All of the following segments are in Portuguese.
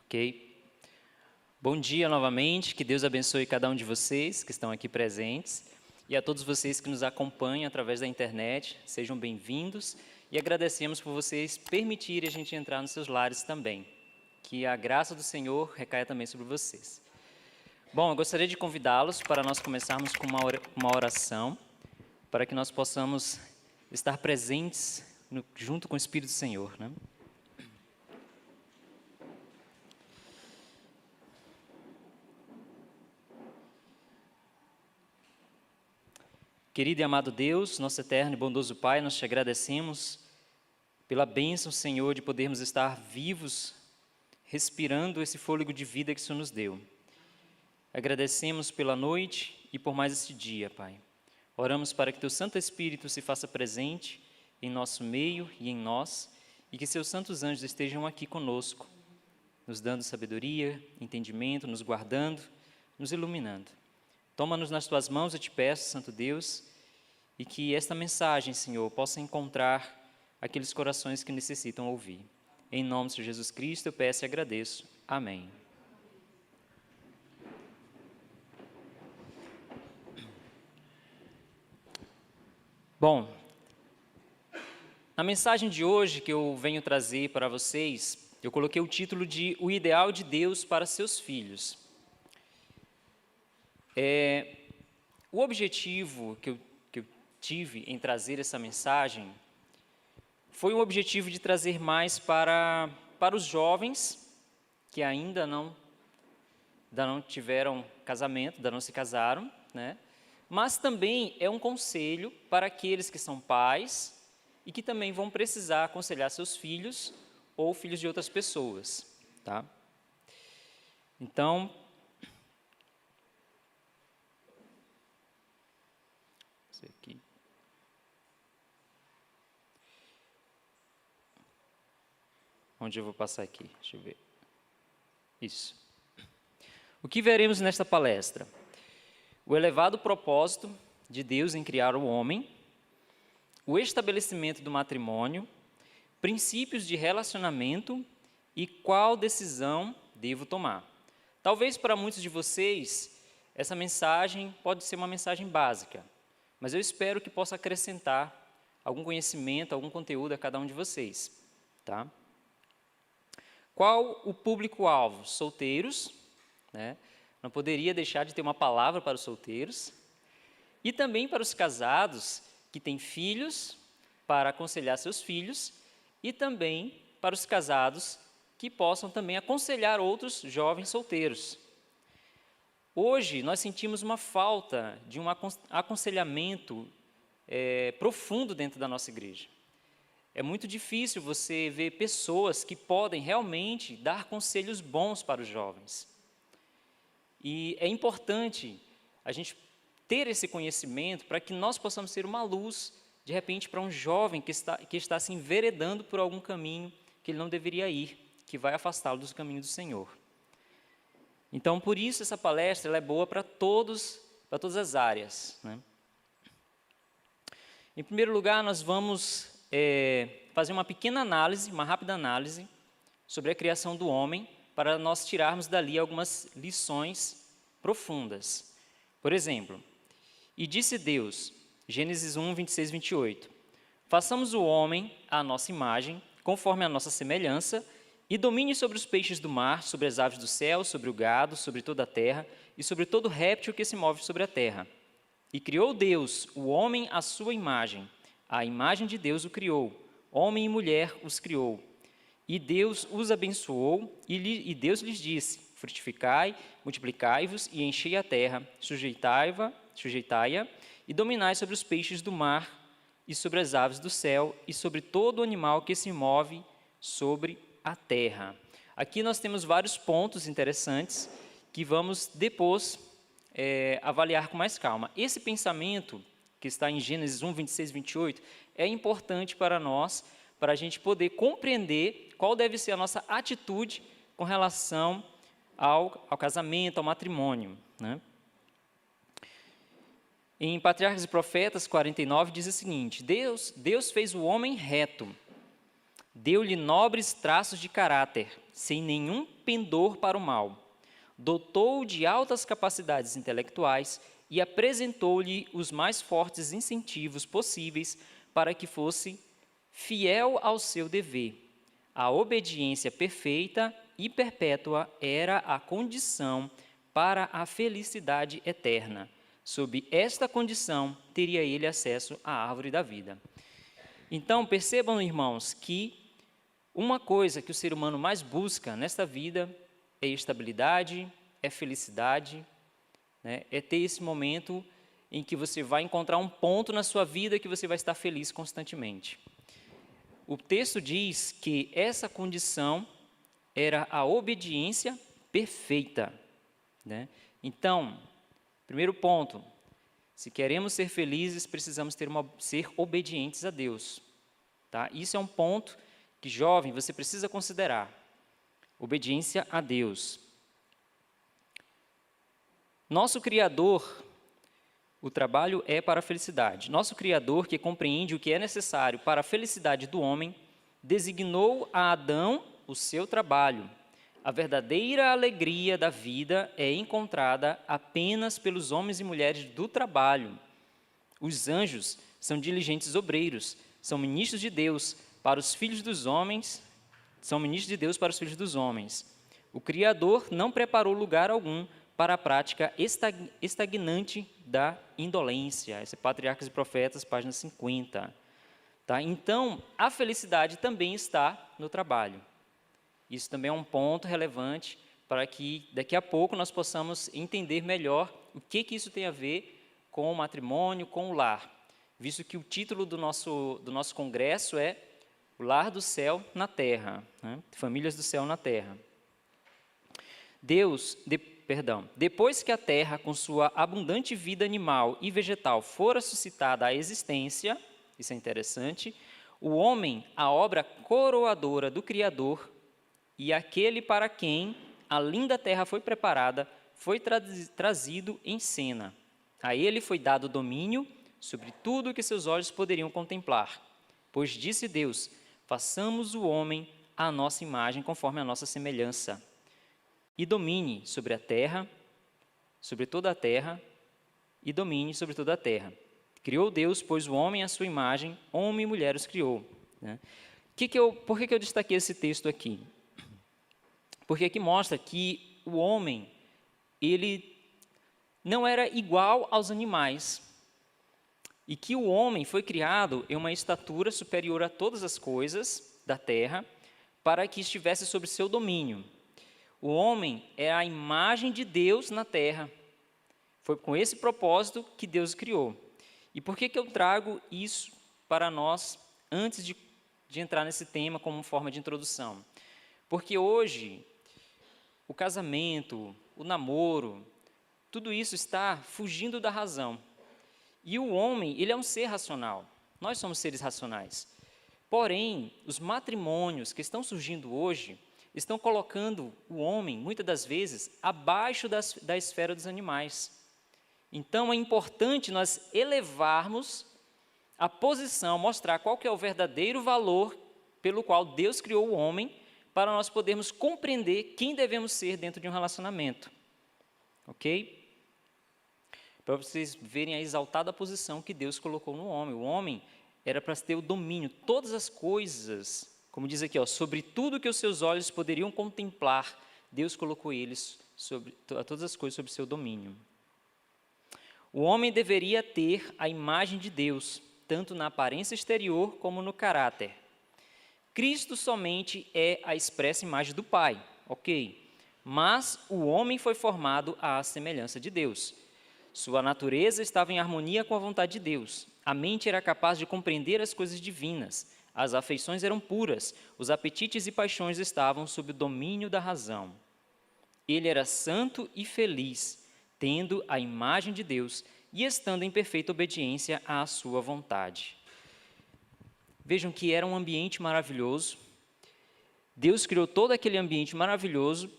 Ok? Bom dia novamente, que Deus abençoe cada um de vocês que estão aqui presentes e a todos vocês que nos acompanham através da internet, sejam bem-vindos e agradecemos por vocês permitirem a gente entrar nos seus lares também. Que a graça do Senhor recaia também sobre vocês. Bom, eu gostaria de convidá-los para nós começarmos com uma oração, para que nós possamos estar presentes junto com o Espírito do Senhor, né? Querido e amado Deus, nosso eterno e bondoso Pai, nós te agradecemos pela bênção, Senhor, de podermos estar vivos, respirando esse fôlego de vida que o Senhor nos deu. Agradecemos pela noite e por mais esse dia, Pai. Oramos para que Teu Santo Espírito se faça presente em nosso meio e em nós, e que Seus santos anjos estejam aqui conosco, nos dando sabedoria, entendimento, nos guardando, nos iluminando. Toma-nos nas Tuas mãos, eu te peço, Santo Deus, e que esta mensagem, Senhor, possa encontrar aqueles corações que necessitam ouvir. Em nome de Jesus Cristo, eu peço e agradeço. Amém. Bom, na mensagem de hoje que eu venho trazer para vocês, eu coloquei o título de O Ideal de Deus para Seus Filhos. O objetivo que eu tive em trazer essa mensagem foi um objetivo de trazer mais para os jovens que ainda não tiveram casamento, ainda não se casaram, né? Mas também é um conselho para aqueles que são pais e que também vão precisar aconselhar seus filhos ou filhos de outras pessoas, tá? Então, aqui. Onde eu vou passar aqui? Deixa eu ver. Isso. O que veremos nesta palestra? O elevado propósito de Deus em criar o homem, o estabelecimento do matrimônio, princípios de relacionamento e qual decisão devo tomar. Talvez para muitos de vocês, essa mensagem pode ser uma mensagem básica, mas eu espero que possa acrescentar algum conhecimento, algum conteúdo a cada um de vocês, tá? Qual o público-alvo? Solteiros, né? Não poderia deixar de ter uma palavra para os solteiros. E também para os casados que têm filhos, para aconselhar seus filhos. E também para os casados que possam também aconselhar outros jovens solteiros. Hoje, nós sentimos uma falta de um aconselhamento profundo dentro da nossa igreja. É muito difícil você ver pessoas que podem realmente dar conselhos bons para os jovens. E é importante a gente ter esse conhecimento para que nós possamos ser uma luz, de repente, para um jovem que está se enveredando por algum caminho que ele não deveria ir, que vai afastá-lo dos caminhos do Senhor. Então, por isso, essa palestra ela é boa para todas as áreas, né? Em primeiro lugar, nós vamos fazer uma pequena análise, uma rápida análise sobre a criação do homem, para nós tirarmos dali algumas lições profundas. Por exemplo, e disse Deus, Gênesis 1, 26, 28, façamos o homem à nossa imagem, conforme a nossa semelhança, e domine sobre os peixes do mar, sobre as aves do céu, sobre o gado, sobre toda a terra, e sobre todo réptil que se move sobre a terra. E criou Deus o homem à sua imagem, a imagem de Deus o criou, homem e mulher os criou. E Deus os abençoou, e Deus lhes disse, frutificai, multiplicai-vos e enchei a terra, sujeitai-a, e dominai sobre os peixes do mar, e sobre as aves do céu, e sobre todo animal que se move sobre a terra. Aqui nós temos vários pontos interessantes, que vamos depois avaliar com mais calma. Esse pensamento, que está em Gênesis 1, 26, 28, é importante para nós, para a gente poder compreender qual deve ser a nossa atitude com relação ao casamento, ao matrimônio, né? Em Patriarcas e Profetas 49 diz o seguinte, Deus fez o homem reto, deu-lhe nobres traços de caráter, sem nenhum pendor para o mal. Dotou-o de altas capacidades intelectuais e apresentou-lhe os mais fortes incentivos possíveis para que fosse fiel ao seu dever. A obediência perfeita e perpétua era a condição para a felicidade eterna. Sob esta condição, teria ele acesso à árvore da vida. Então, percebam, irmãos, que uma coisa que o ser humano mais busca nesta vida é estabilidade, é felicidade, né? É ter esse momento em que você vai encontrar um ponto na sua vida que você vai estar feliz constantemente. O texto diz que essa condição era a obediência perfeita, né? Então, primeiro ponto, se queremos ser felizes, precisamos ser obedientes a Deus, tá? Isso é um ponto que, jovem, você precisa considerar. Obediência a Deus. Nosso Criador, o trabalho é para a felicidade. Nosso Criador, que compreende o que é necessário para a felicidade do homem, designou a Adão o seu trabalho. A verdadeira alegria da vida é encontrada apenas pelos homens e mulheres do trabalho. Os anjos são diligentes obreiros, são ministros de Deus para os filhos dos homens, O Criador não preparou lugar algum para a prática estagnante da indolência. Esse é Patriarcas e Profetas, página 50. Tá? Então, a felicidade também está no trabalho. Isso também é um ponto relevante para que daqui a pouco nós possamos entender melhor o que isso tem a ver com o matrimônio, com o lar. Visto que o título do nosso congresso é O Lar do Céu na Terra, né? Famílias do Céu na Terra. Depois que a terra, com sua abundante vida animal e vegetal, fora suscitada à existência, isso é interessante, o homem, a obra coroadora do Criador, e aquele para quem a linda terra foi preparada, foi trazido em cena. A ele foi dado domínio sobre tudo o que seus olhos poderiam contemplar. Pois disse Deus, façamos o homem à nossa imagem, conforme a nossa semelhança, e domine sobre a terra, sobre toda a terra, e domine sobre toda a terra. Criou Deus, pois o homem à sua imagem, homem e mulher os criou. Né? Por que eu destaquei esse texto aqui? Porque aqui mostra que o homem, ele não era igual aos animais, e que o homem foi criado em uma estatura superior a todas as coisas da terra, para que estivesse sob seu domínio. O homem é a imagem de Deus na terra. Foi com esse propósito que Deus criou. E por que eu trago isso para nós antes de entrar nesse tema como forma de introdução? Porque hoje o casamento, o namoro, tudo isso está fugindo da razão. E o homem, ele é um ser racional. Nós somos seres racionais. Porém, os matrimônios que estão surgindo hoje estão colocando o homem, muitas das vezes, abaixo da esfera dos animais. Então, é importante nós elevarmos a posição, mostrar qual que é o verdadeiro valor pelo qual Deus criou o homem, para nós podermos compreender quem devemos ser dentro de um relacionamento. Ok? Para vocês verem a exaltada posição que Deus colocou no homem. O homem era para ter o domínio, todas as coisas, como diz aqui, sobre tudo que os seus olhos poderiam contemplar, Deus colocou eles sobre todas as coisas sob seu domínio. O homem deveria ter a imagem de Deus, tanto na aparência exterior como no caráter. Cristo somente é a expressa imagem do Pai, ok? Mas o homem foi formado à semelhança de Deus. Sua natureza estava em harmonia com a vontade de Deus. A mente era capaz de compreender as coisas divinas. As afeições eram puras. Os apetites e paixões estavam sob o domínio da razão. Ele era santo e feliz, tendo a imagem de Deus e estando em perfeita obediência à sua vontade. Vejam que era um ambiente maravilhoso. Deus criou todo aquele ambiente maravilhoso.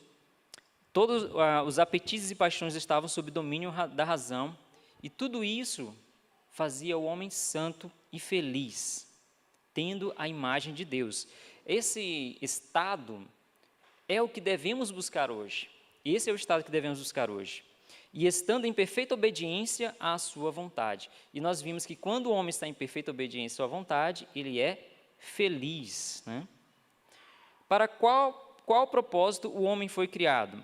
Todos os apetites e paixões estavam sob domínio da razão. E tudo isso fazia o homem santo e feliz, tendo a imagem de Deus. Esse estado é o que devemos buscar hoje. Esse é o estado que devemos buscar hoje. E estando em perfeita obediência à sua vontade. E nós vimos que quando o homem está em perfeita obediência à sua vontade, ele é feliz, né? Para qual propósito o homem foi criado?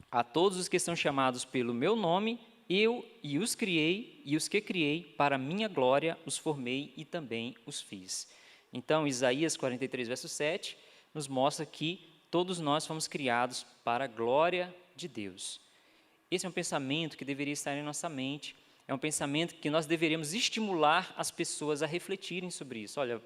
A todos os que são chamados pelo meu nome, eu e os criei, e os que criei, para minha glória, os formei e também os fiz. Então, Isaías 43, verso 7, nos mostra que todos nós fomos criados para a glória de Deus. Esse é um pensamento que deveria estar em nossa mente, é um pensamento que nós deveríamos estimular as pessoas a refletirem sobre isso. Olha,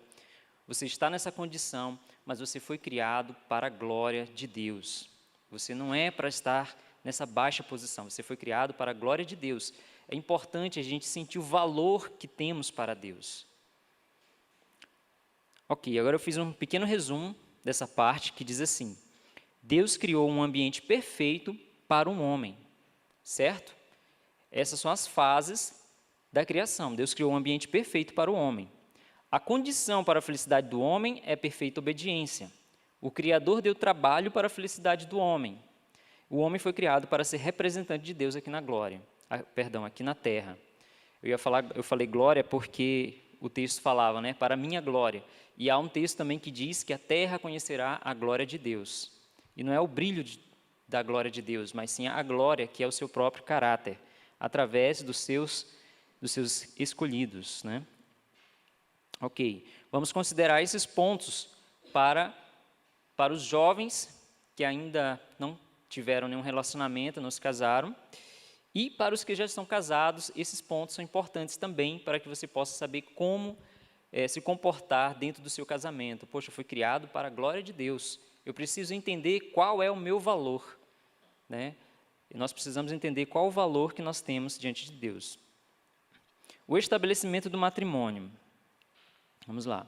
você está nessa condição, mas você foi criado para a glória de Deus. Você não é para estar nessa baixa posição, você foi criado para a glória de Deus. É importante a gente sentir o valor que temos para Deus. Ok, agora eu fiz um pequeno resumo dessa parte que diz assim: Deus criou um ambiente perfeito para um homem, certo? Essas são as fases da criação. Deus criou um ambiente perfeito para o homem. A condição para a felicidade do homem é perfeita obediência. O Criador deu trabalho para a felicidade do homem. O homem foi criado para ser representante de Deus aqui na glória, aqui na terra. Eu falei glória porque o texto falava, né, para a minha glória. E há um texto também que diz que a terra conhecerá a glória de Deus. E não é o brilho da glória de Deus, mas sim a glória que é o seu próprio caráter, através dos seus escolhidos, né? Ok, vamos considerar esses pontos para os jovens que ainda não tiveram nenhum relacionamento, não se casaram, e para os que já estão casados, esses pontos são importantes também para que você possa saber como se comportar dentro do seu casamento. Poxa, eu fui criado para a glória de Deus, eu preciso entender qual é o meu valor, né? E nós precisamos entender qual o valor que nós temos diante de Deus. O estabelecimento do matrimônio. Vamos lá.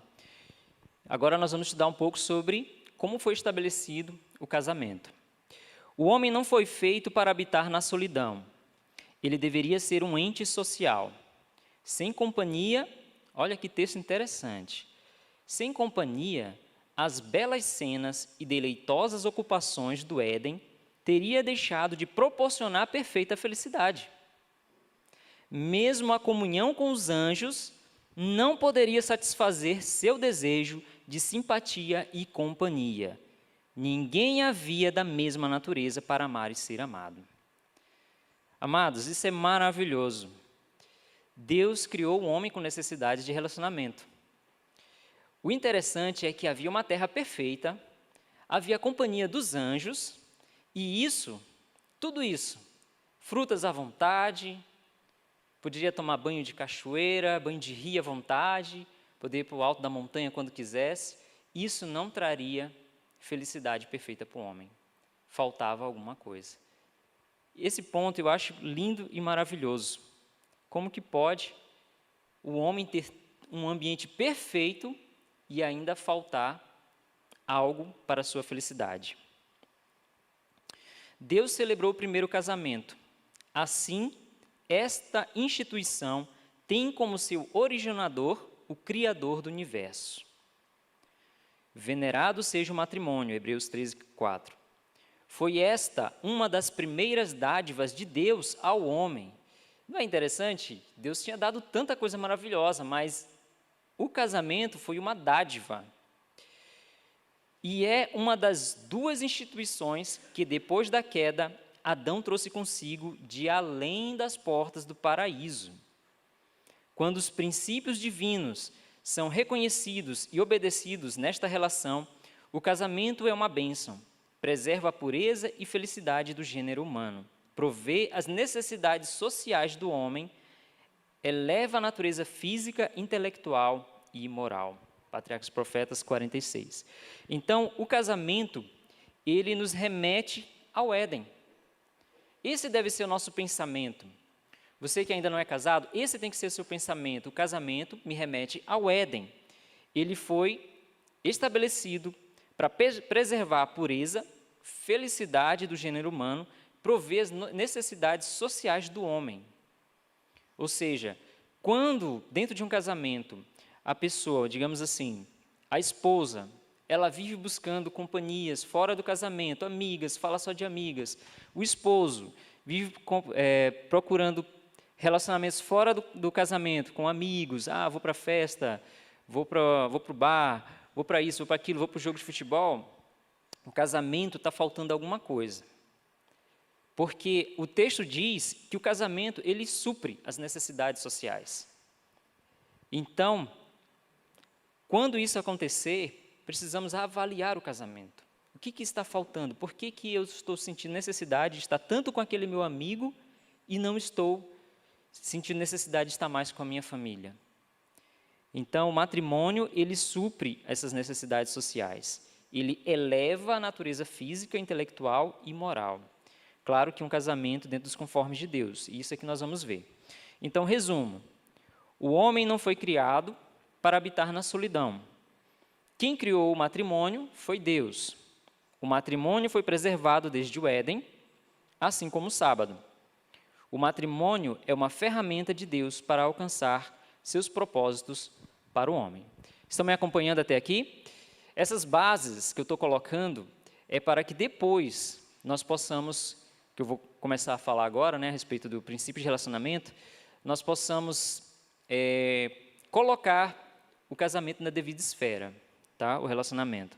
Agora nós vamos estudar um pouco sobre como foi estabelecido o casamento. O homem não foi feito para habitar na solidão. Ele deveria ser um ente social. Sem companhia, olha que texto interessante. Sem companhia, as belas cenas e deleitosas ocupações do Éden teria deixado de proporcionar perfeita felicidade. Mesmo a comunhão com os anjos não poderia satisfazer seu desejo de simpatia e companhia. Ninguém havia da mesma natureza para amar e ser amado. Amados, isso é maravilhoso. Deus criou o homem com necessidade de relacionamento. O interessante é que havia uma terra perfeita, havia a companhia dos anjos, e tudo isso, frutas à vontade, poderia tomar banho de cachoeira, banho de rio à vontade, poder ir para o alto da montanha quando quisesse. Isso não traria felicidade perfeita para o homem. Faltava alguma coisa. Esse ponto eu acho lindo e maravilhoso. Como que pode o homem ter um ambiente perfeito e ainda faltar algo para a sua felicidade? Deus celebrou o primeiro casamento. Assim, esta instituição tem como seu originador o Criador do universo. Venerado seja o matrimônio, Hebreus 13, 4. Foi esta uma das primeiras dádivas de Deus ao homem. Não é interessante? Deus tinha dado tanta coisa maravilhosa, mas o casamento foi uma dádiva. E é uma das duas instituições que, depois da queda, Adão trouxe consigo de além das portas do paraíso. Quando os princípios divinos são reconhecidos e obedecidos nesta relação, o casamento é uma bênção, preserva a pureza e felicidade do gênero humano, provê as necessidades sociais do homem, eleva a natureza física, intelectual e moral. Patriarcas e Profetas 46. Então, o casamento, ele nos remete ao Éden. Esse deve ser o nosso pensamento. Você que ainda não é casado, esse tem que ser o seu pensamento. O casamento me remete ao Éden. Ele foi estabelecido para preservar a pureza, felicidade do gênero humano, prover as necessidades sociais do homem. Ou seja, quando dentro de um casamento, a pessoa, digamos assim, a esposa, ela vive buscando companhias fora do casamento, amigas, fala só de amigas. O esposo vive procurando relacionamentos fora do casamento, com amigos. Vou para a festa, vou para o bar, vou para isso, vou para aquilo, vou para o jogo de futebol. O casamento está faltando alguma coisa. Porque o texto diz que o casamento, ele supre as necessidades sociais. Então, quando isso acontecer, precisamos avaliar o casamento. O que está faltando? Por que eu estou sentindo necessidade de estar tanto com aquele meu amigo e não estou sentindo necessidade de estar mais com a minha família? Então, o matrimônio, ele supre essas necessidades sociais. Ele eleva a natureza física, intelectual e moral. Claro que um casamento dentro dos conformes de Deus. E isso é que nós vamos ver. Então, resumo. O homem não foi criado para habitar na solidão. Quem criou o matrimônio foi Deus. O matrimônio foi preservado desde o Éden, assim como o sábado. O matrimônio é uma ferramenta de Deus para alcançar seus propósitos para o homem. Estão me acompanhando até aqui? Essas bases que eu estou colocando é para que depois nós possamos, que eu vou começar a falar agora, a respeito do princípio de relacionamento, nós possamos colocar o casamento na devida esfera, tá? O relacionamento.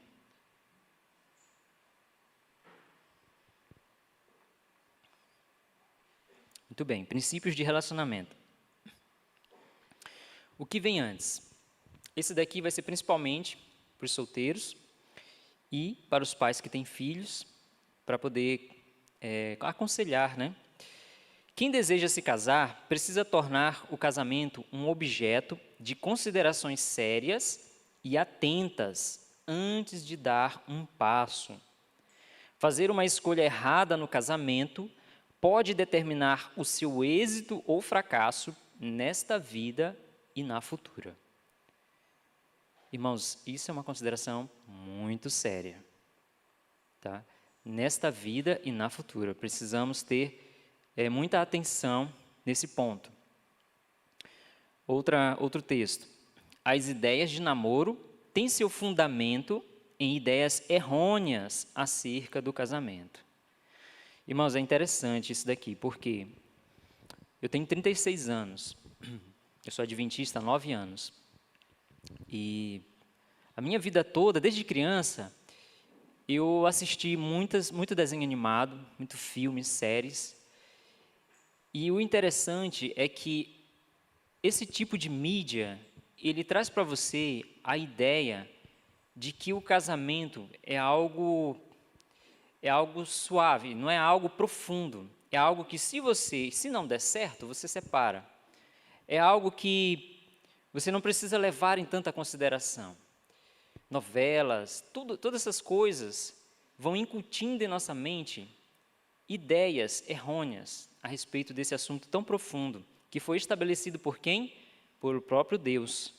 Muito bem, princípios de relacionamento. O que vem antes? Esse daqui vai ser principalmente para os solteiros e para os pais que têm filhos, para poder aconselhar, né? Quem deseja se casar precisa tornar o casamento um objeto de considerações sérias e atentas antes de dar um passo. Fazer uma escolha errada no casamento pode determinar o seu êxito ou fracasso nesta vida e na futura. Irmãos, isso é uma consideração muito séria, tá? Nesta vida e na futura, precisamos ter muita atenção nesse ponto. Outro texto. As ideias de namoro têm seu fundamento em ideias errôneas acerca do casamento. Irmãos, é interessante isso daqui, porque eu tenho 36 anos, eu sou adventista há 9 anos, e a minha vida toda, desde criança, eu assisti muito desenho animado, muito filmes, séries, e o interessante é que esse tipo de mídia, ele traz para você a ideia de que o casamento é algo suave, não é algo profundo. É algo que se não der certo, você separa. É algo que você não precisa levar em tanta consideração. Novelas, todas essas coisas vão incutindo em nossa mente ideias errôneas a respeito desse assunto tão profundo, que foi estabelecido por quem? Por o próprio Deus,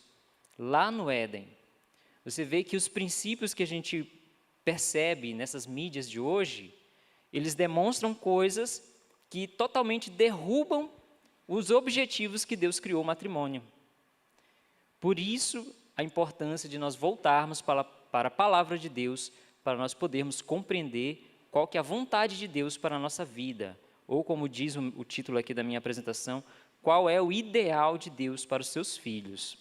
lá no Éden. Você vê que os princípios que a gente percebe nessas mídias de hoje, eles demonstram coisas que totalmente derrubam os objetivos que Deus criou o matrimônio. Por isso, a importância de nós voltarmos para a palavra de Deus, para nós podermos compreender qual que é a vontade de Deus para a nossa vida, ou como diz o título aqui da minha apresentação, qual é o ideal de Deus para os seus filhos.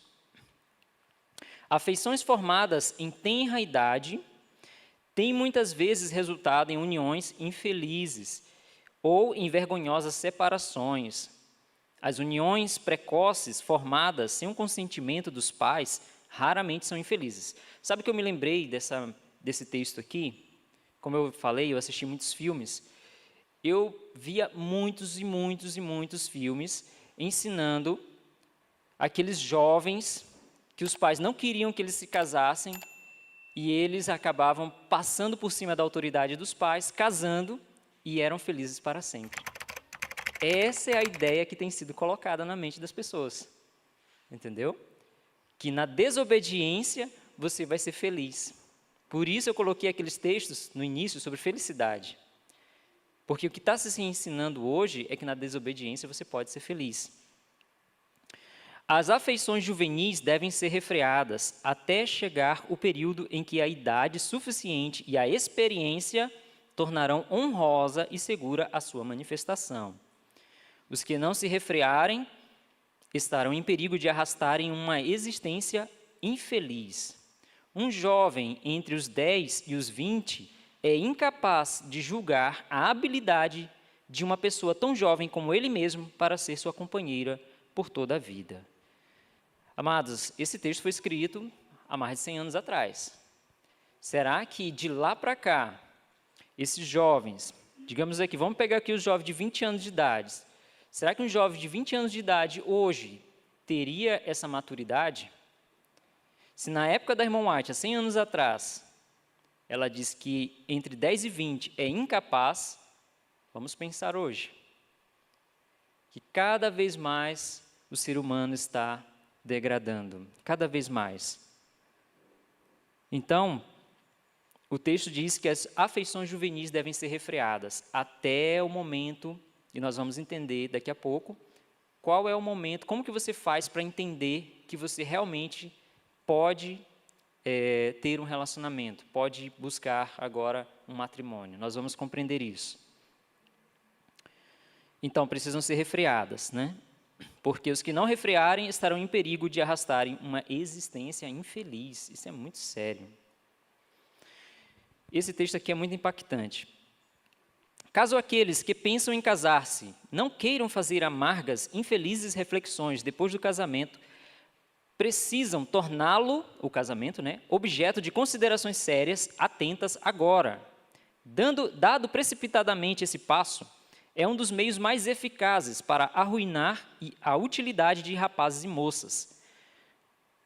Afeições formadas em tenra idade têm muitas vezes resultado em uniões infelizes ou em vergonhosas separações. As uniões precoces formadas sem o consentimento dos pais raramente são infelizes. Sabe que eu me lembrei desse texto aqui? Como eu falei, eu assisti muitos filmes. Eu via muitos e muitos e muitos filmes ensinando aqueles jovens que os pais não queriam que eles se casassem e eles acabavam passando por cima da autoridade dos pais, casando e eram felizes para sempre. Essa é a ideia que tem sido colocada na mente das pessoas, entendeu? Que na desobediência você vai ser feliz. Por isso eu coloquei aqueles textos no início sobre felicidade. Porque o que está se ensinando hoje é que na desobediência você pode ser feliz. As afeições juvenis devem ser refreadas até chegar o período em que a idade suficiente e a experiência tornarão honrosa e segura a sua manifestação. Os que não se refrearem estarão em perigo de arrastarem uma existência infeliz. Um jovem entre os 10 e os 20 é incapaz de julgar a habilidade de uma pessoa tão jovem como ele mesmo para ser sua companheira por toda a vida. Amados, esse texto foi escrito há mais de 100 anos atrás. Será que de lá para cá, esses jovens, digamos aqui, vamos pegar aqui os jovens de 20 anos de idade, será que um jovem de 20 anos de idade hoje teria essa maturidade? Se na época da irmã White, há 100 anos atrás, ela diz que entre 10 e 20 é incapaz, vamos pensar hoje, que cada vez mais o ser humano está degradando, cada vez mais. Então, o texto diz que as afeições juvenis devem ser refreadas até o momento, e nós vamos entender daqui a pouco, qual é o momento, como que você faz para entender que você realmente pode ter um relacionamento, pode buscar agora um matrimônio. Nós vamos compreender isso. Então, precisam ser refreadas, né? Porque os que não refrearem estarão em perigo de arrastarem uma existência infeliz. Isso é muito sério. Esse texto aqui é muito impactante. Caso aqueles que pensam em casar-se não queiram fazer amargas, infelizes reflexões depois do casamento, precisam torná-lo, o casamento, né, objeto de considerações sérias, atentas agora. Dado precipitadamente esse passo, é um dos meios mais eficazes para arruinar a utilidade de rapazes e moças.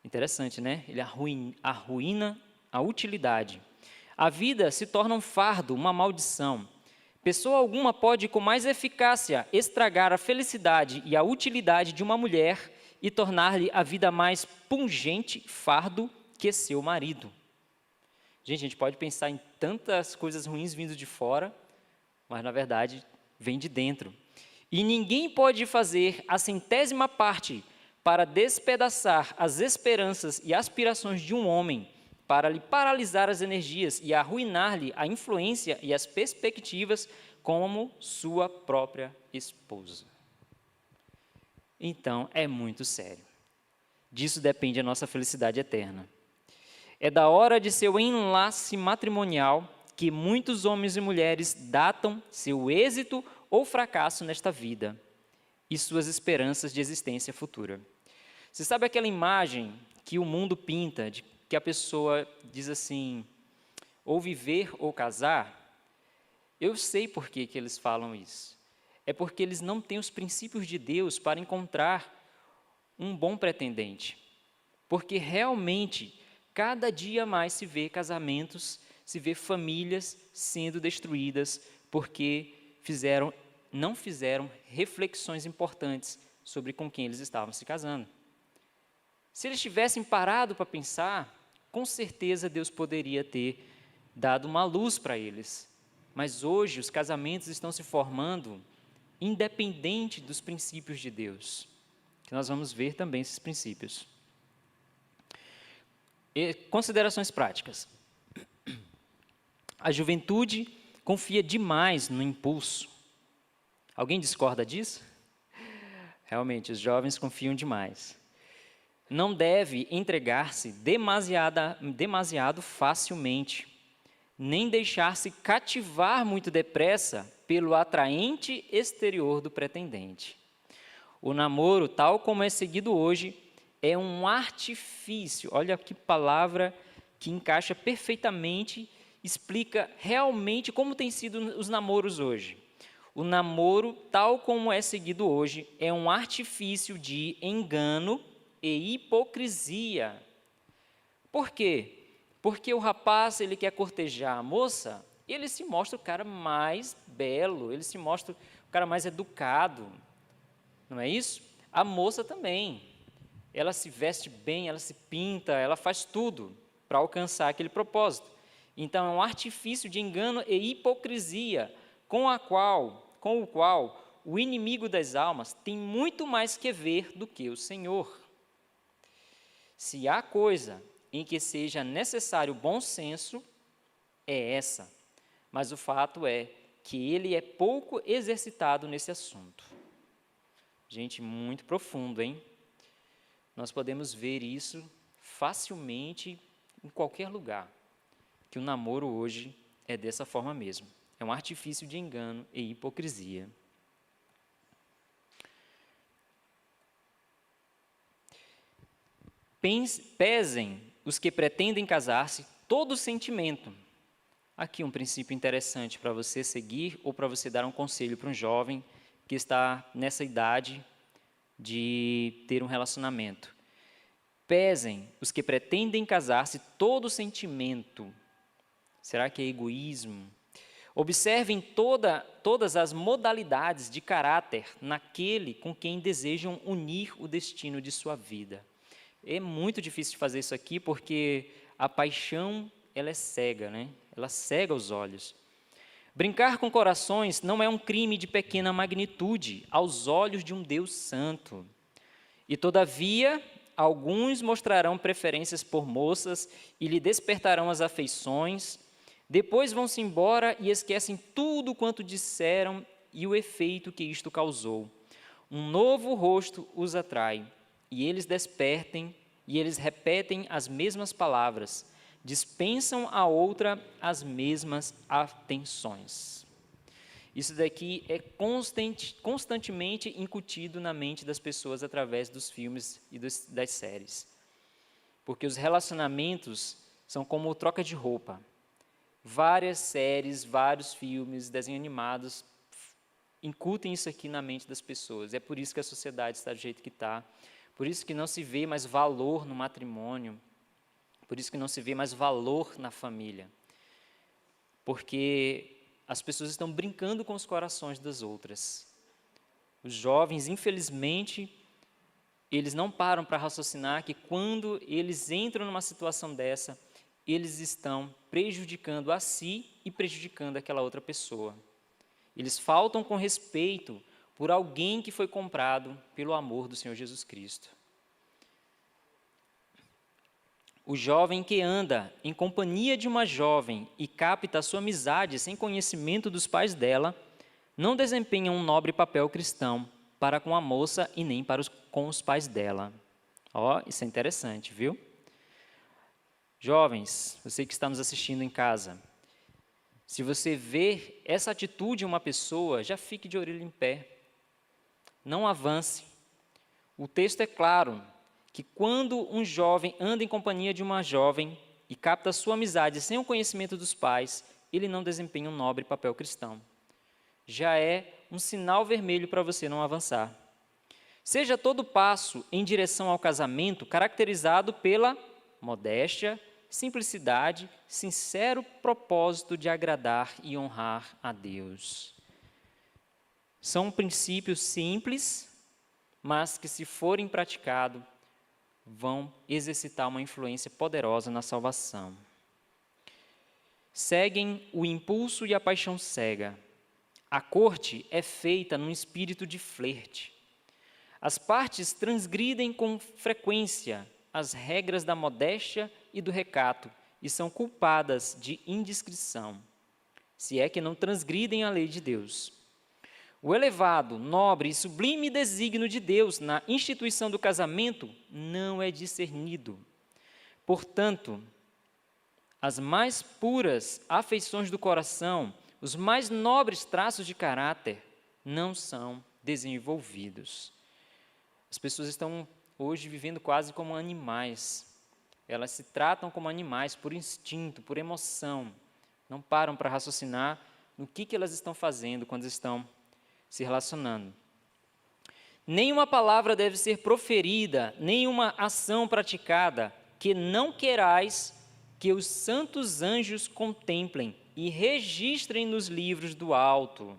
Interessante, né? Ele arruína a utilidade. A vida se torna um fardo, uma maldição. Pessoa alguma pode, com mais eficácia, estragar a felicidade e a utilidade de uma mulher e tornar-lhe a vida mais pungente fardo que seu marido. Gente, a gente pode pensar em tantas coisas ruins vindo de fora, mas, na verdade, vem de dentro. E ninguém pode fazer a 100ª parte para despedaçar as esperanças e aspirações de um homem, para lhe paralisar as energias e arruinar-lhe a influência e as perspectivas como sua própria esposa. Então, é muito sério. Disso depende a nossa felicidade eterna. É da hora de seu enlace matrimonial que muitos homens e mulheres datam seu êxito ou fracasso nesta vida e suas esperanças de existência futura. Você sabe aquela imagem que o mundo pinta, de que a pessoa diz assim, ou viver ou casar? Eu sei por que eles falam isso. É porque eles não têm os princípios de Deus para encontrar um bom pretendente. Porque realmente, cada dia mais se vê casamentos, se vê famílias sendo destruídas porque não fizeram reflexões importantes sobre com quem eles estavam se casando. Se eles tivessem parado para pensar, com certeza Deus poderia ter dado uma luz para eles. Mas hoje os casamentos estão se formando independente dos princípios de Deus, que nós vamos ver também esses princípios. E considerações práticas. A juventude confia demais no impulso. Alguém discorda disso? Realmente, os jovens confiam demais. Não deve entregar-se demasiado facilmente, nem deixar-se cativar muito depressa pelo atraente exterior do pretendente. O namoro, tal como é seguido hoje, é um artifício. Olha que palavra que encaixa perfeitamente, explica realmente como tem sido os namoros hoje. O namoro, tal como é seguido hoje, é um artifício de engano e hipocrisia. Por quê? Porque o rapaz, ele quer cortejar a moça, ele se mostra o cara mais belo, ele se mostra o cara mais educado, não é isso? A moça também, ela se veste bem, ela se pinta, ela faz tudo para alcançar aquele propósito. Então, é um artifício de engano e hipocrisia, com o qual o inimigo das almas tem muito mais que ver do que o Senhor. Se há coisa em que seja necessário bom senso, é essa. Mas o fato é que ele é pouco exercitado nesse assunto. Gente, muito profundo, hein? Nós podemos ver isso facilmente em qualquer lugar, que o namoro hoje é dessa forma mesmo. É um artifício de engano e hipocrisia. Pesem os que pretendem casar-se todo sentimento. Aqui um princípio interessante para você seguir ou para você dar um conselho para um jovem que está nessa idade de ter um relacionamento. Pesem os que pretendem casar-se todo sentimento. Será que é egoísmo? Observem todas as modalidades de caráter naquele com quem desejam unir o destino de sua vida. É muito difícil de fazer isso aqui porque a paixão, ela é cega, né? Ela cega os olhos. Brincar com corações não é um crime de pequena magnitude aos olhos de um Deus santo. E, todavia, alguns mostrarão preferências por moças e lhe despertarão as afeições. Depois vão-se embora e esquecem tudo quanto disseram e o efeito que isto causou. Um novo rosto os atrai, e eles despertem, e eles repetem as mesmas palavras, dispensam a outra as mesmas atenções. Isso daqui é constantemente incutido na mente das pessoas através dos filmes e das séries. Porque os relacionamentos são como troca de roupa. Várias séries, vários filmes, desenhos animados incutem isso aqui na mente das pessoas. É por isso que a sociedade está do jeito que está. Por isso que não se vê mais valor no matrimônio. Por isso que não se vê mais valor na família. Porque as pessoas estão brincando com os corações das outras. Os jovens, infelizmente, eles não param para raciocinar que quando eles entram numa situação dessa, eles estão prejudicando a si e prejudicando aquela outra pessoa. Eles faltam com respeito por alguém que foi comprado pelo amor do Senhor Jesus Cristo. O jovem que anda em companhia de uma jovem e capta a sua amizade sem conhecimento dos pais dela, não desempenha um nobre papel cristão para com a moça e nem com os pais dela. Ó, isso é interessante, viu? Jovens, você que está nos assistindo em casa, se você vê essa atitude em uma pessoa, já fique de orelha em pé. Não avance. O texto é claro, que quando um jovem anda em companhia de uma jovem e capta sua amizade sem o conhecimento dos pais, ele não desempenha um nobre papel cristão. Já é um sinal vermelho para você não avançar. Seja todo passo em direção ao casamento caracterizado pela modéstia, simplicidade, sincero propósito de agradar e honrar a Deus. São princípios simples, mas que, se forem praticados, vão exercitar uma influência poderosa na salvação. Seguem o impulso e a paixão cega. A corte é feita num espírito de flerte. As partes transgridem com frequência as regras da modéstia e do recato e são culpadas de indiscrição, se é que não transgridem a lei de Deus. O elevado, nobre e sublime desígnio de Deus na instituição do casamento não é discernido. Portanto, as mais puras afeições do coração, os mais nobres traços de caráter, não são desenvolvidos. As pessoas estão hoje vivendo quase como animais. Elas se tratam como animais por instinto, por emoção. Não param para raciocinar no que elas estão fazendo quando estão se relacionando. Nenhuma palavra deve ser proferida, nenhuma ação praticada, que não querais que os santos anjos contemplem e registrem nos livros do alto.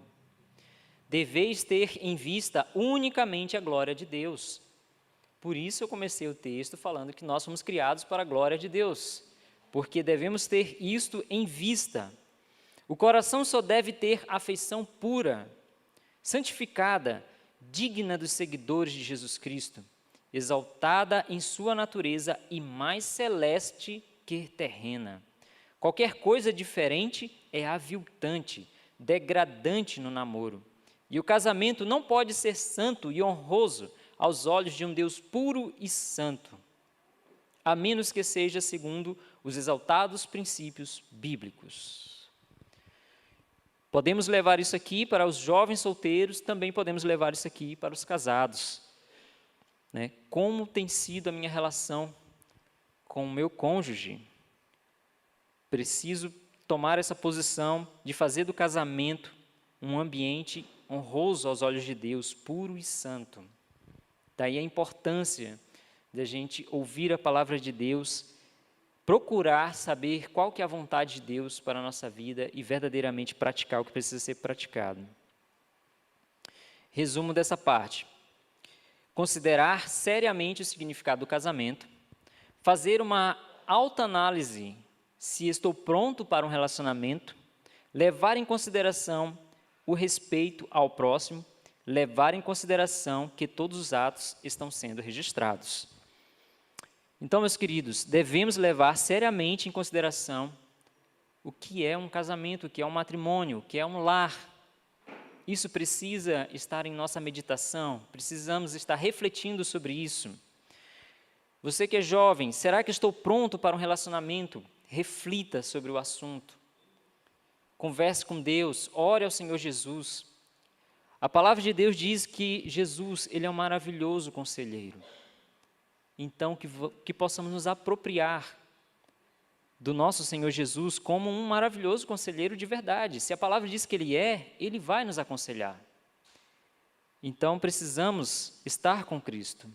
Deveis ter em vista unicamente a glória de Deus. Por isso eu comecei o texto falando que nós fomos criados para a glória de Deus, porque devemos ter isto em vista. O coração só deve ter afeição pura, santificada, digna dos seguidores de Jesus Cristo, exaltada em sua natureza e mais celeste que terrena. Qualquer coisa diferente é aviltante, degradante no namoro. E o casamento não pode ser santo e honroso aos olhos de um Deus puro e santo, a menos que seja segundo os exaltados princípios bíblicos. Podemos levar isso aqui para os jovens solteiros, também podemos levar isso aqui para os casados. Como tem sido a minha relação com o meu cônjuge? Preciso tomar essa posição de fazer do casamento um ambiente honroso aos olhos de Deus, puro e santo. Daí a importância de a gente ouvir a palavra de Deus, procurar saber qual que é a vontade de Deus para a nossa vida e verdadeiramente praticar o que precisa ser praticado. Resumo dessa parte: considerar seriamente o significado do casamento, fazer uma autoanálise se estou pronto para um relacionamento, levar em consideração o respeito ao próximo, levar em consideração que todos os atos estão sendo registrados. Então, meus queridos, devemos levar seriamente em consideração o que é um casamento, o que é um matrimônio, o que é um lar. Isso precisa estar em nossa meditação, precisamos estar refletindo sobre isso. Você que é jovem, será que estou pronto para um relacionamento? Reflita sobre o assunto. Converse com Deus, ore ao Senhor Jesus. A palavra de Deus diz que Jesus, Ele é um maravilhoso conselheiro. Então, que possamos nos apropriar do nosso Senhor Jesus como um maravilhoso conselheiro de verdade. Se a palavra diz que Ele vai nos aconselhar. Então, precisamos estar com Cristo.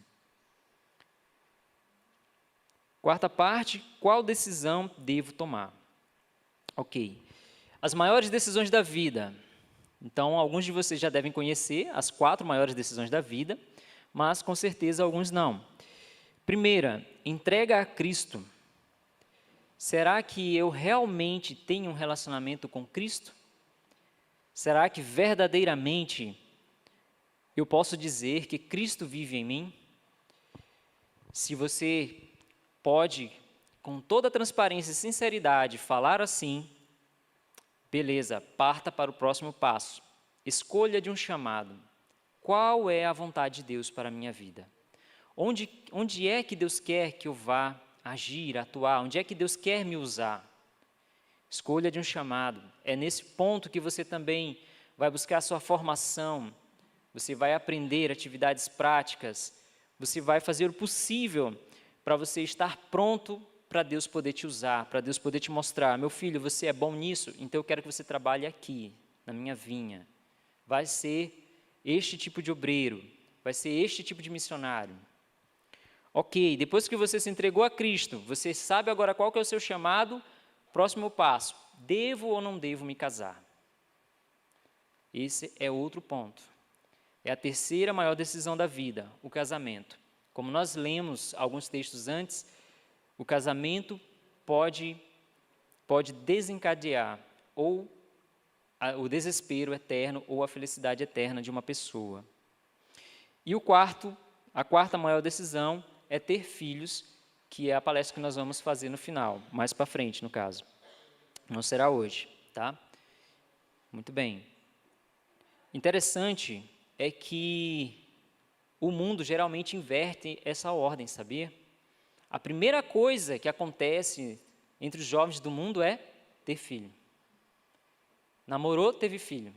Quarta parte, qual decisão devo tomar? Ok. As maiores decisões da vida. Então, alguns de vocês já devem conhecer as 4 maiores decisões da vida, mas com certeza alguns não. Primeira, entrega a Cristo. Será que eu realmente tenho um relacionamento com Cristo? Será que verdadeiramente eu posso dizer que Cristo vive em mim? Se você pode, com toda transparência e sinceridade, falar assim, beleza, parta para o próximo passo. Escolha de um chamado. Qual é a vontade de Deus para a minha vida? Onde é que Deus quer que eu vá agir, atuar? Onde é que Deus quer me usar? Escolha de um chamado. É nesse ponto que você também vai buscar a sua formação, você vai aprender atividades práticas, você vai fazer o possível para você estar pronto para Deus poder te usar, para Deus poder te mostrar: meu filho, você é bom nisso, então eu quero que você trabalhe aqui, na minha vinha. Vai ser este tipo de obreiro, vai ser este tipo de missionário. Ok, depois que você se entregou a Cristo, você sabe agora qual que é o seu chamado, próximo passo: devo ou não devo me casar? Esse é outro ponto. É a terceira maior decisão da vida, o casamento. Como nós lemos alguns textos antes, o casamento pode desencadear ou o desespero eterno ou a felicidade eterna de uma pessoa. E a quarta maior decisão é ter filhos, que é a palestra que nós vamos fazer no final, mais para frente, no caso. Não será hoje, tá? Muito bem. Interessante é que o mundo geralmente inverte essa ordem, sabia? A primeira coisa que acontece entre os jovens do mundo é ter filho. Namorou, teve filho.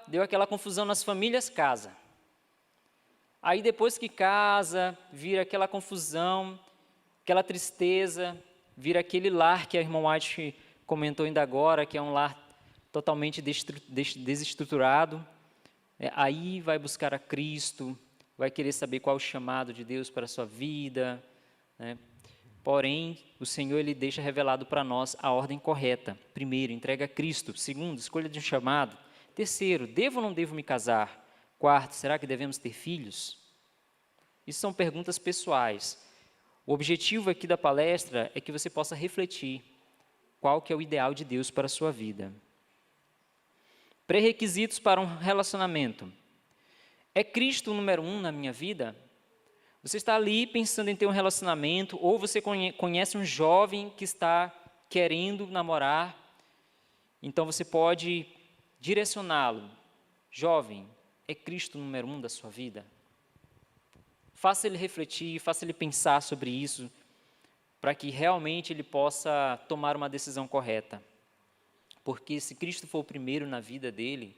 Deu aquela confusão nas famílias, casa. Aí depois que casa, vira aquela confusão, aquela tristeza, vira aquele lar que a irmã White comentou ainda agora, que é um lar totalmente desestruturado. Aí vai buscar a Cristo, vai querer saber qual é o chamado de Deus para a sua vida, né? Porém, o Senhor Ele deixa revelado para nós a ordem correta. Primeiro, entrega a Cristo. Segundo, escolha de um chamado. Terceiro, devo ou não devo me casar? Quarto, será que devemos ter filhos? Isso são perguntas pessoais. O objetivo aqui da palestra é que você possa refletir qual que é o ideal de Deus para a sua vida. Pré-requisitos para um relacionamento. É Cristo o número 1 na minha vida? Você está ali pensando em ter um relacionamento, ou você conhece um jovem que está querendo namorar, então você pode direcioná-lo. Jovem, é Cristo o número 1 da sua vida? Faça ele refletir, faça ele pensar sobre isso, para que realmente ele possa tomar uma decisão correta. Porque se Cristo for o primeiro na vida dele,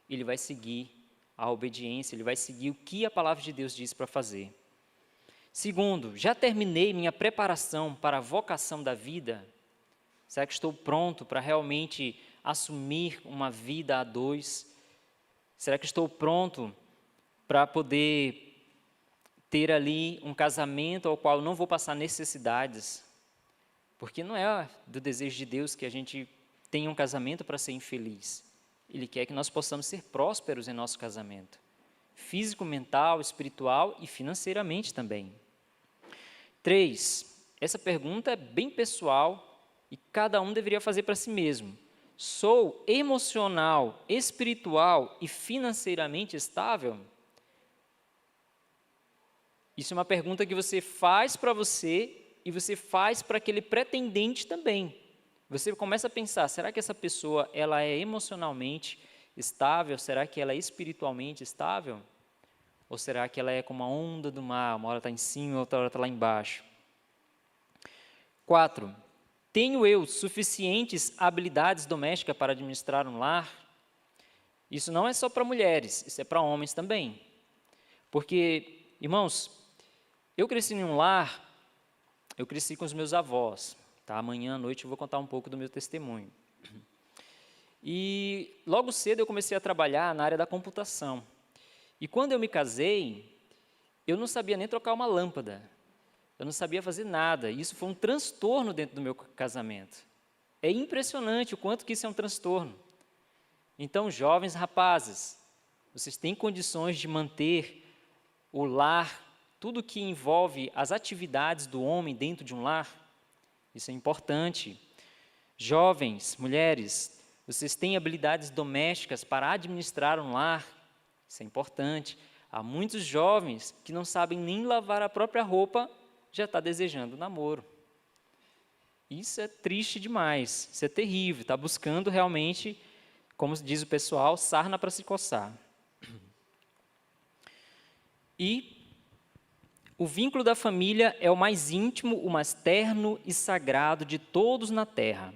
ele vai seguir a obediência, ele vai seguir o que a palavra de Deus diz para fazer. Segundo, já terminei minha preparação para a vocação da vida? Será que estou pronto para realmente assumir uma vida a dois? Será que estou pronto para poder ter ali um casamento ao qual não vou passar necessidades? Porque não é do desejo de Deus que a gente tenha um casamento para ser infeliz. Ele quer que nós possamos ser prósperos em nosso casamento. Físico, mental, espiritual e financeiramente também. 3. Essa pergunta é bem pessoal e cada um deveria fazer para si mesmo. Sou emocional, espiritual e financeiramente estável? Isso é uma pergunta que você faz para você e você faz para aquele pretendente também. Você começa a pensar, será que essa pessoa ela é emocionalmente estável? Será que ela é espiritualmente estável? Ou será que ela é como a onda do mar, uma hora está em cima, outra hora está lá embaixo? 4. Tenho eu suficientes habilidades domésticas para administrar um lar? Isso não é só para mulheres, isso é para homens também. Porque, irmãos, eu cresci em um lar, eu cresci com os meus avós. Tá? Amanhã à noite eu vou contar um pouco do meu testemunho. E logo cedo eu comecei a trabalhar na área da computação. E quando eu me casei, eu não sabia nem trocar uma lâmpada. Eu não sabia fazer nada. E isso foi um transtorno dentro do meu casamento. É impressionante o quanto que isso é um transtorno. Então, jovens rapazes, vocês têm condições de manter o lar, tudo que envolve as atividades do homem dentro de um lar? Isso é importante. Jovens, mulheres, vocês têm habilidades domésticas para administrar um lar? Isso é importante. Há muitos jovens que não sabem nem lavar a própria roupa, já está desejando namoro. Isso é triste demais, isso é terrível, está buscando realmente, como diz o pessoal, sarna para se coçar. E o vínculo da família é o mais íntimo, o mais terno e sagrado de todos na terra.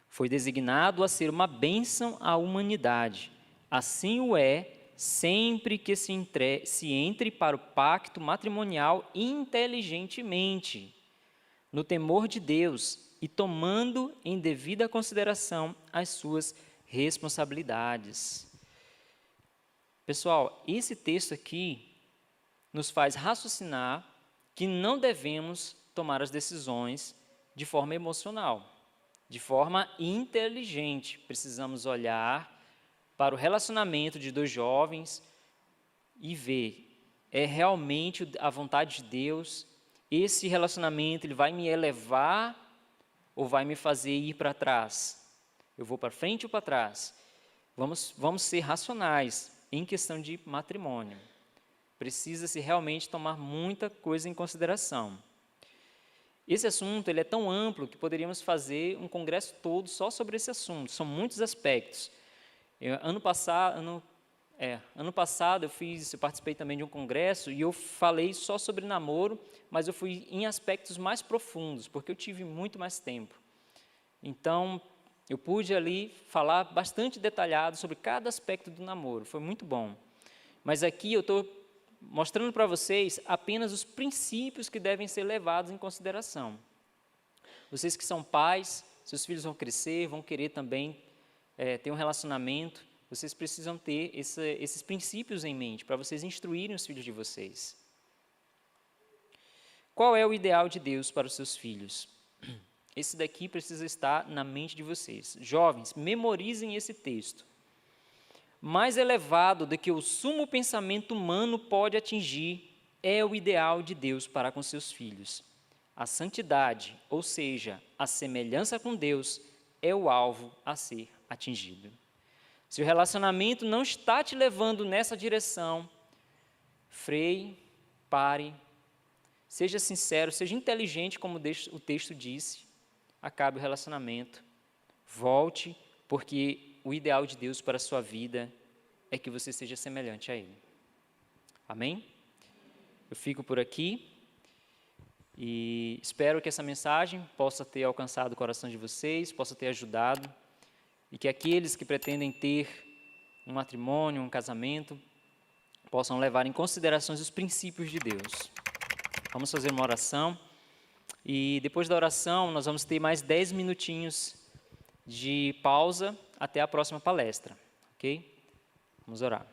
Foi designado a ser uma bênção à humanidade. Assim o é sempre que se entre para o pacto matrimonial inteligentemente, no temor de Deus e tomando em devida consideração as suas responsabilidades. Pessoal, esse texto aqui nos faz raciocinar que não devemos tomar as decisões de forma emocional, de forma inteligente. Precisamos olhar para o relacionamento de dois jovens e ver, é realmente a vontade de Deus? Esse relacionamento ele vai me elevar ou vai me fazer ir para trás? Eu vou para frente ou para trás? Vamos ser racionais em questão de matrimônio. Precisa-se realmente tomar muita coisa em consideração. Esse assunto ele é tão amplo que poderíamos fazer um congresso todo só sobre esse assunto. São muitos aspectos. Ano passado eu participei também de um congresso e eu falei só sobre namoro, mas eu fui em aspectos mais profundos, porque eu tive muito mais tempo. Então, eu pude ali falar bastante detalhado sobre cada aspecto do namoro, foi muito bom. Mas aqui eu estou mostrando para vocês apenas os princípios que devem ser levados em consideração. Vocês que são pais, seus filhos vão crescer, vão querer também ter um relacionamento, vocês precisam ter esses princípios em mente para vocês instruírem os filhos de vocês. Qual é o ideal de Deus para os seus filhos? Esse daqui precisa estar na mente de vocês. Jovens, memorizem esse texto. Mais elevado do que o sumo pensamento humano pode atingir é o ideal de Deus para com seus filhos. A santidade, ou seja, a semelhança com Deus, é o alvo a ser atingido. Se o relacionamento não está te levando nessa direção, freie, pare, seja sincero, seja inteligente, como o texto disse, acabe o relacionamento, volte, porque o ideal de Deus para a sua vida é que você seja semelhante a Ele. Amém? Eu fico por aqui e espero que essa mensagem possa ter alcançado o coração de vocês, possa ter ajudado, e que aqueles que pretendem ter um matrimônio, um casamento, possam levar em consideração os princípios de Deus. Vamos fazer uma oração e depois da oração nós vamos ter mais 10 minutinhos de pausa até a próxima palestra, ok? Vamos orar.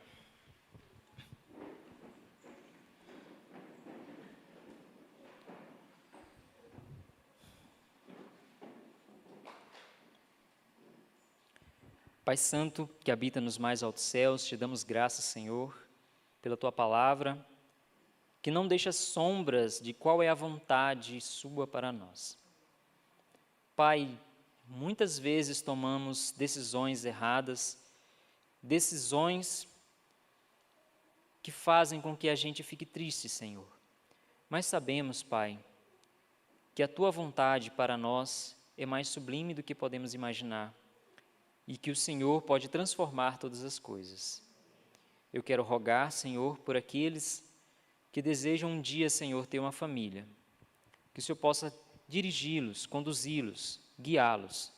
Pai Santo, que habita nos mais altos céus, te damos graças, Senhor, pela Tua palavra, que não deixa sombras de qual é a vontade sua para nós. Pai, muitas vezes tomamos decisões erradas, decisões que fazem com que a gente fique triste, Senhor. Mas sabemos, Pai, que a Tua vontade para nós é mais sublime do que podemos imaginar e que o Senhor pode transformar todas as coisas. Eu quero rogar, Senhor, por aqueles que desejam um dia, Senhor, ter uma família, que o Senhor possa dirigi-los, conduzi-los, guiá-los,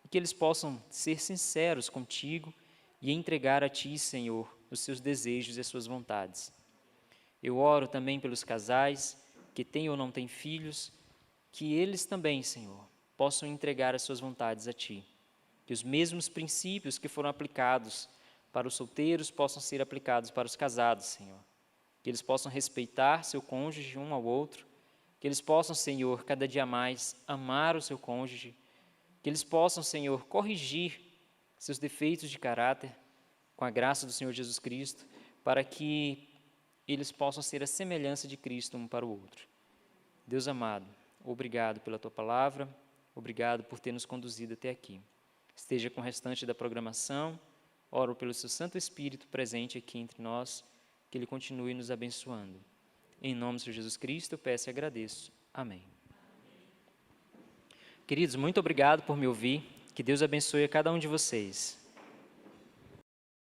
e que eles possam ser sinceros contigo e entregar a Ti, Senhor, os seus desejos e as suas vontades. Eu oro também pelos casais que têm ou não têm filhos, que eles também, Senhor, possam entregar as suas vontades a Ti. Que os mesmos princípios que foram aplicados para os solteiros possam ser aplicados para os casados, Senhor. Que eles possam respeitar seu cônjuge um ao outro, que eles possam, Senhor, cada dia mais amar o seu cônjuge, que eles possam, Senhor, corrigir seus defeitos de caráter com a graça do Senhor Jesus Cristo, para que eles possam ser a semelhança de Cristo um para o outro. Deus amado, obrigado pela Tua palavra, obrigado por ter nos conduzido até aqui. Esteja com o restante da programação, oro pelo Seu Santo Espírito presente aqui entre nós, que Ele continue nos abençoando. Em nome do Senhor Jesus Cristo, eu peço e agradeço. Amém. Queridos, muito obrigado por me ouvir, que Deus abençoe a cada um de vocês.